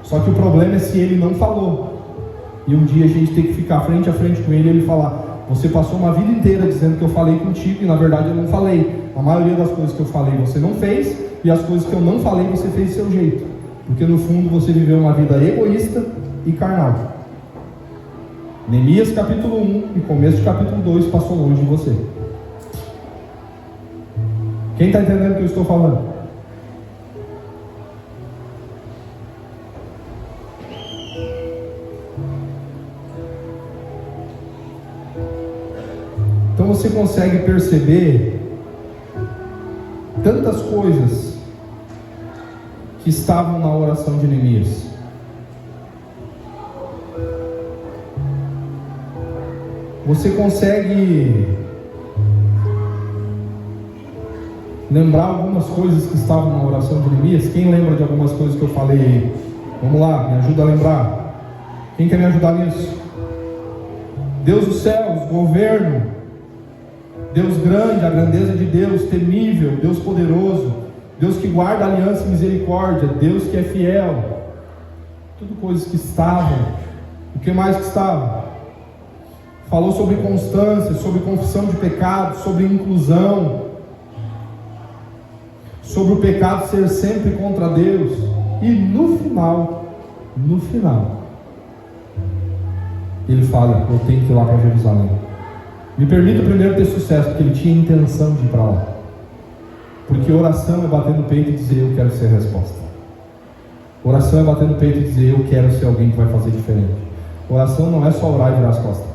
Só que o problema é se ele não falou, e um dia a gente tem que ficar frente a frente com ele e ele falar: Você passou uma vida inteira dizendo que eu falei contigo e na verdade eu não falei. A maioria das coisas que eu falei você não fez, e as coisas que eu não falei você fez do seu jeito. Porque no fundo você viveu uma vida egoísta e carnal. Neemias capítulo 1 e começo de capítulo 2 passou longe de você. Quem está entendendo o que eu estou falando? Então você consegue perceber tantas coisas que estavam na oração de Neemias. Você consegue lembrar algumas coisas que estavam na oração de Neemias? Quem lembra de algumas coisas que eu falei aí? Vamos lá, me ajuda a lembrar. Quem quer me ajudar nisso? Deus dos céus, governo, Deus grande, a grandeza de Deus, temível, Deus poderoso, Deus que guarda aliança e misericórdia, Deus que é fiel. Tudo coisas que estavam. O que mais que estava? Falou sobre constância, sobre confissão de pecado, sobre inclusão, sobre o pecado ser sempre contra Deus. E no final, ele fala: eu tenho que ir lá para Jerusalém. Me permita primeiro ter sucesso, porque ele tinha intenção de ir para lá. Porque oração é bater no peito e dizer: eu quero ser a resposta. Oração é bater no peito e dizer: eu quero ser alguém que vai fazer diferente. Oração não é só orar e virar as costas.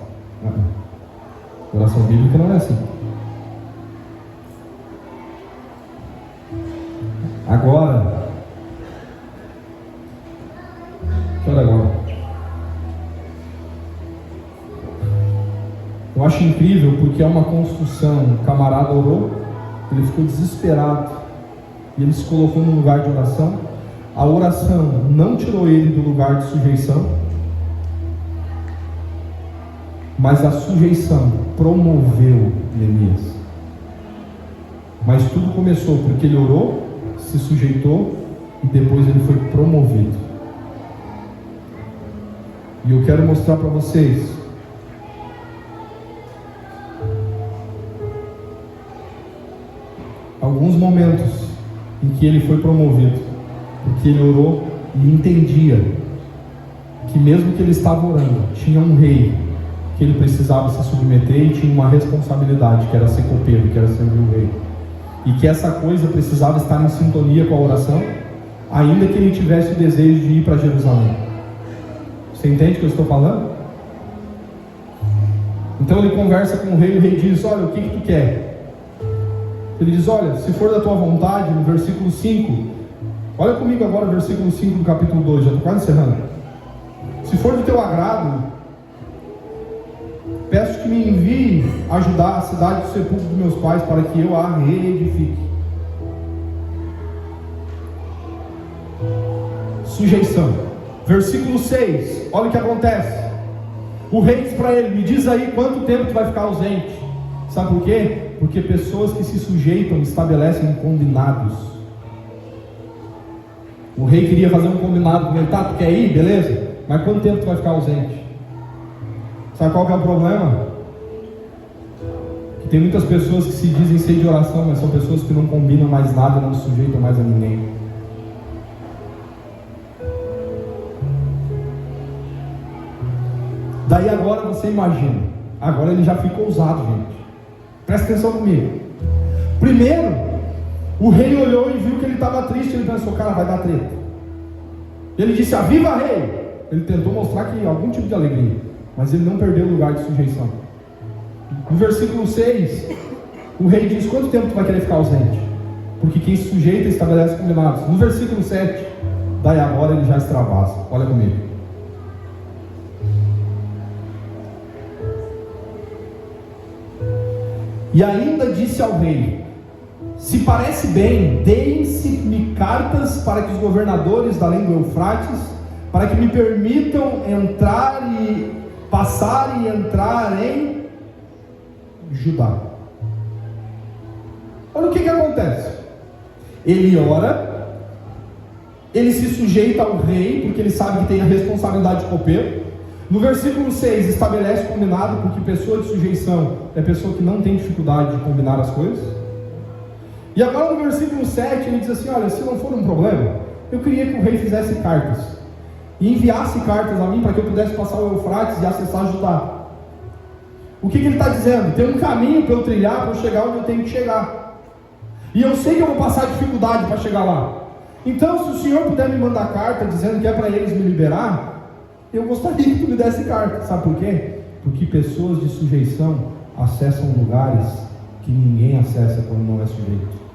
Oração bíblica não é assim. Agora, olha agora. Eu acho incrível porque é uma construção. O camarada orou, ele ficou desesperado e ele se colocou num lugar de oração. A oração não tirou ele do lugar de sujeição, mas a sujeição promoveu Neemias. Mas tudo começou porque ele orou, se sujeitou e depois ele foi promovido. E eu quero mostrar para vocês alguns momentos em que ele foi promovido, porque ele orou e entendia que mesmo que ele estava orando, tinha um rei que ele precisava se submeter e tinha uma responsabilidade, que era ser copeiro, que era servir o rei, e que essa coisa precisava estar em sintonia com a oração, ainda que ele tivesse o desejo de ir para Jerusalém. Você entende o que eu estou falando? Então ele conversa com o rei diz: olha, o que tu quer? Ele diz: olha, se for da tua vontade, no versículo 5, olha comigo agora o versículo 5 do capítulo 2, já estou quase encerrando. Se for do teu agrado, peço que me envie ajudar a cidade do sepulcro dos meus pais, para que eu a reedifique. Sujeição. Versículo 6, olha o que acontece. O rei diz para ele: me diz aí quanto tempo tu vai ficar ausente. Sabe por quê? Porque pessoas que se sujeitam estabelecem combinados. O rei queria fazer um combinado com ele: tá, tu quer ir? Beleza, mas quanto tempo tu vai ficar ausente? Sabe qual que é o problema? Que tem muitas pessoas que se dizem ser de oração, mas são pessoas que não combinam mais nada, não se sujeitam mais a ninguém. Daí agora você imagina, agora ele já ficou ousado, gente. Presta atenção comigo. Primeiro, o rei olhou e viu que ele estava triste. Ele pensou: cara, vai dar treta. Ele disse: aviva, rei. Ele tentou mostrar que algum tipo de alegria, mas ele não perdeu o lugar de sujeição. No versículo 6, o rei diz: quanto tempo tu vai querer ficar ausente? Porque quem se sujeita estabelece combinados. No versículo 7, daí agora ele já extravasa. Olha comigo. E ainda disse ao rei: se parece bem, deem-se-me cartas para que os governadores da além do Eufrates, para que me permitam entrar e passar e entrar em Judá. Olha o que acontece. Ele ora, ele se sujeita ao rei, porque ele sabe que tem a responsabilidade de copeiro, No versículo 6, estabelece combinado, porque pessoa de sujeição é pessoa que não tem dificuldade de combinar as coisas. E agora no versículo 7, ele diz assim: olha, se não for um problema, eu queria que o rei fizesse cartas, e enviasse cartas a mim, para que eu pudesse passar o Eufrates e acessar Judá. O que ele está dizendo? Tem um caminho para eu trilhar, para eu chegar onde eu tenho que chegar. E eu sei que eu vou passar dificuldade para chegar lá. Então, se o Senhor puder me mandar carta, dizendo que é para eles me liberar, eu gostaria que tu me desse carta. Sabe por quê? Porque pessoas de sujeição acessam lugares que ninguém acessa quando não é sujeito.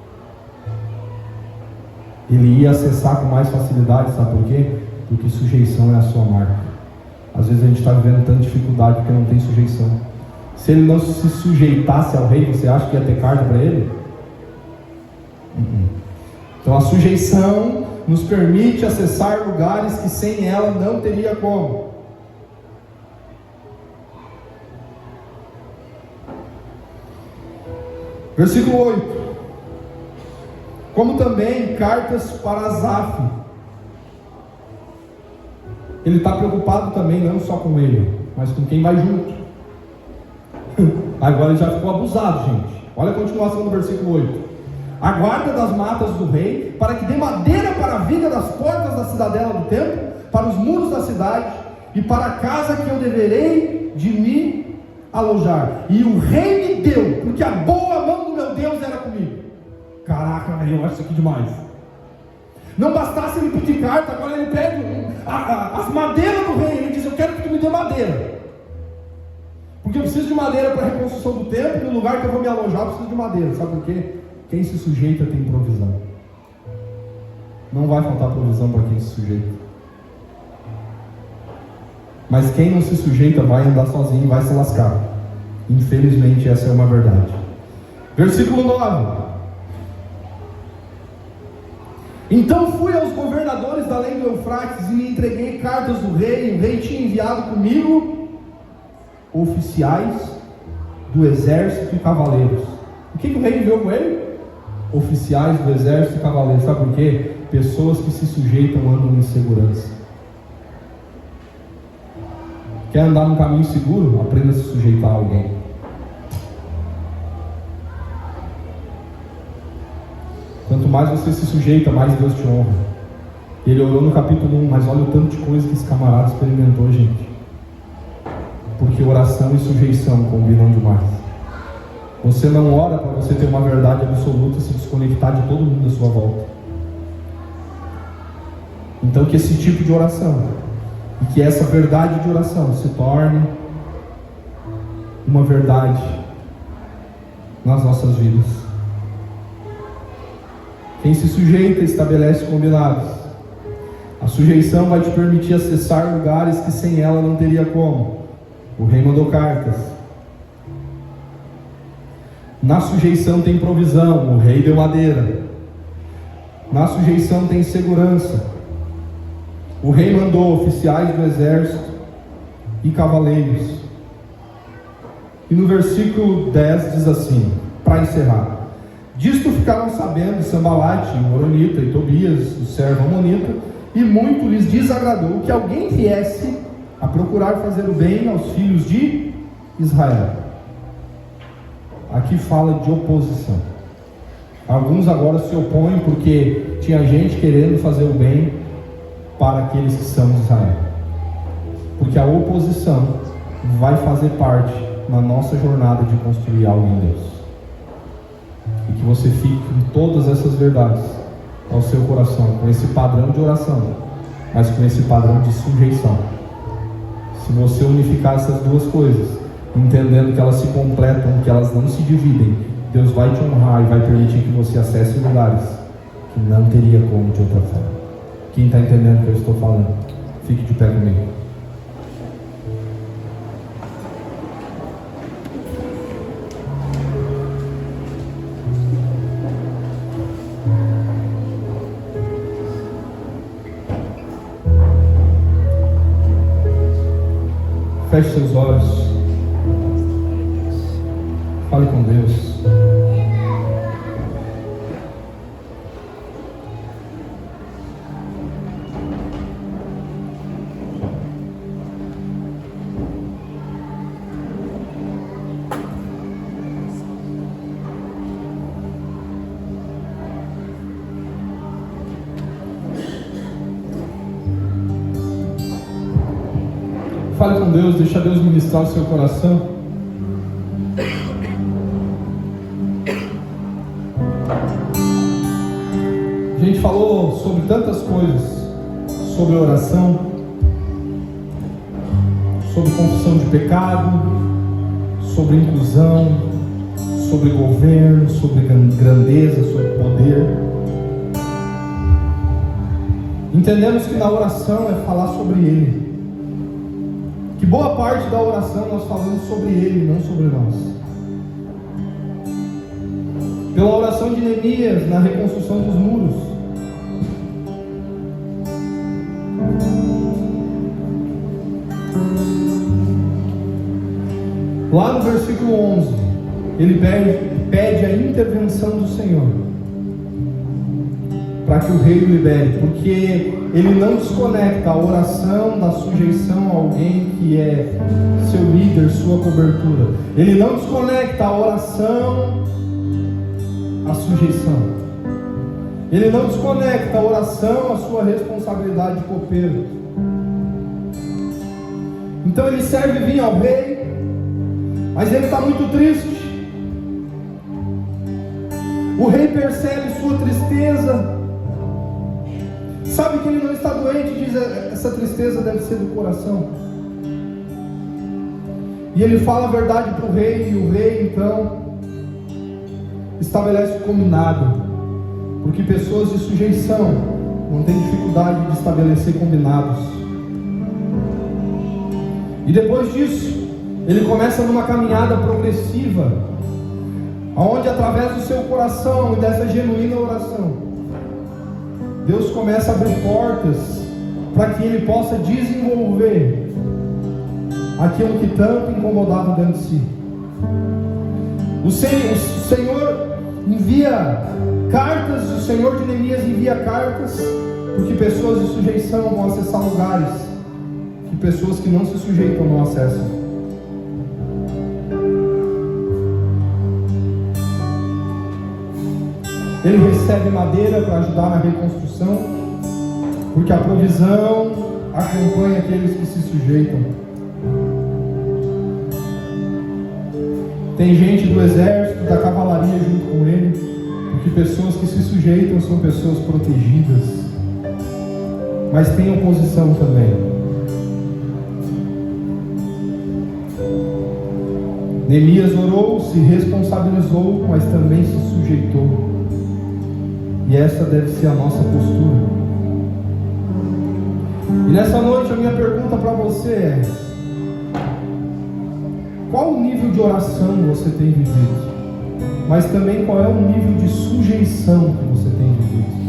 Ele ia acessar com mais facilidade, sabe por quê? Porque sujeição é a sua marca. Às vezes a gente está vivendo tanta dificuldade porque não tem sujeição. Se ele não se sujeitasse ao rei, você acha que ia ter carta para ele? Então a sujeição nos permite acessar lugares que sem ela não teria como. Versículo 8. Como também cartas para Asaf. Ele está preocupado também não só com ele, mas com quem vai junto. Agora ele já ficou abusado, gente. Olha a continuação do versículo 8. A guarda das matas do rei, para que dê madeira para a viga das portas da cidadela do templo, para os muros da cidade, e para a casa que eu deverei de me alojar. E o rei me deu, porque a boa mão do meu Deus era comigo. Caraca, eu acho isso aqui demais. Não bastasse ele pedir carta, agora ele pede as madeiras do rei. Ele diz: eu quero que tu me dê madeira, porque eu preciso de madeira para a reconstrução do templo, e no lugar que eu vou me alojar eu preciso de madeira. Sabe por quê? Quem se sujeita tem provisão. Não vai faltar provisão para quem se sujeita. Mas quem não se sujeita vai andar sozinho e vai se lascar. Infelizmente essa é uma verdade. Versículo 9. Então fui aos governadores da além do Eufrates e lhe entreguei cartas do rei. O rei tinha enviado comigo oficiais do exército e cavaleiros. O que o rei enviou com ele? Oficiais do exército e cavaleiros. Sabe por quê? Pessoas que se sujeitam andam em segurança. Quer andar num caminho seguro? Aprenda a se sujeitar a alguém. Quanto mais você se sujeita, mais Deus te honra. Ele orou no capítulo 1, mas olha o tanto de coisa que esse camarada experimentou, gente. Porque oração e sujeição combinam demais. Você não ora para você ter uma verdade absoluta e se desconectar de todo mundo à sua volta. Então que esse tipo de oração, e que essa verdade de oração se torne uma verdade nas nossas vidas. Quem se sujeita estabelece combinados. A sujeição vai te permitir acessar lugares que sem ela não teria como. O rei mandou cartas. Na sujeição tem provisão, o rei deu madeira. Na sujeição tem segurança. O rei mandou oficiais do exército e cavaleiros. E no versículo 10 diz assim, para encerrar: disto ficaram sabendo Sambalate, o Horonita, e Tobias, o servo amonita, e muito lhes desagradou que alguém viesse a procurar fazer o bem aos filhos de Israel. Aqui fala de oposição. Alguns agora se opõem porque tinha gente querendo fazer o bem para aqueles que são de Israel. Porque a oposição vai fazer parte na nossa jornada de construir algo em Deus. E que você fique com todas essas verdades ao seu coração, com esse padrão de oração, mas com esse padrão de sujeição. Se você unificar essas duas coisas, entendendo que elas se completam, que elas não se dividem, Deus vai te honrar e vai permitir que você acesse lugares que não teria como de outra forma. Quem está entendendo o que eu estou falando? Fique de pé comigo. Feche seus olhos. Fale com Deus. com Deus, deixa Deus ministrar o seu coração. A gente falou sobre tantas coisas, sobre oração, sobre confissão de pecado, sobre inclusão, sobre governo, sobre grandeza, sobre poder. Entendemos que na oração é falar sobre Ele, que boa parte da oração nós falamos sobre Ele, não sobre nós. Pela oração de Neemias na reconstrução dos muros, lá no versículo 11, ele pede a intervenção do Senhor para que o rei o libere, porque ele não desconecta a oração da sujeição a alguém que é seu líder, sua cobertura. Ele não desconecta a oração à sujeição. Ele não desconecta a oração à sua responsabilidade de copeiro. Então ele serve vinho ao rei, mas ele está muito triste. O rei percebe sua tristeza, sabe que ele não está doente, diz: essa tristeza deve ser do coração. E ele fala a verdade para o rei, e o rei então estabelece o combinado, porque pessoas de sujeição não têm dificuldade de estabelecer combinados. E depois disso, ele começa numa caminhada progressiva, onde através do seu coração e dessa genuína oração, Deus começa a abrir portas para que ele possa desenvolver aquilo que tanto incomodava dentro de si. O Senhor envia cartas, o Senhor de Neemias envia cartas, porque pessoas de sujeição vão acessar lugares que pessoas que não se sujeitam não acessam. Ele recebe madeira para ajudar na reconstrução, porque a provisão acompanha aqueles que se sujeitam. Tem gente do exército, da cavalaria junto com ele, porque pessoas que se sujeitam são pessoas protegidas. Mas tem oposição também. Neemias orou, se responsabilizou, mas também se sujeitou. E essa deve ser a nossa postura. E nessa noite a minha pergunta para você é: qual o nível de oração você tem vivido? Mas também qual é o nível de sujeição que você tem vivido?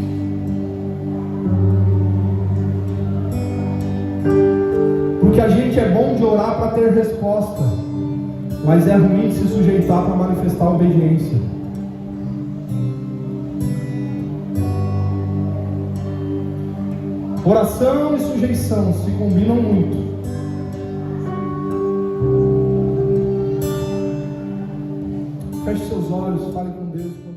Porque a gente é bom de orar para ter resposta, mas é ruim de se sujeitar para manifestar obediência. Oração e sujeição se combinam muito. Feche seus olhos, fale com Deus.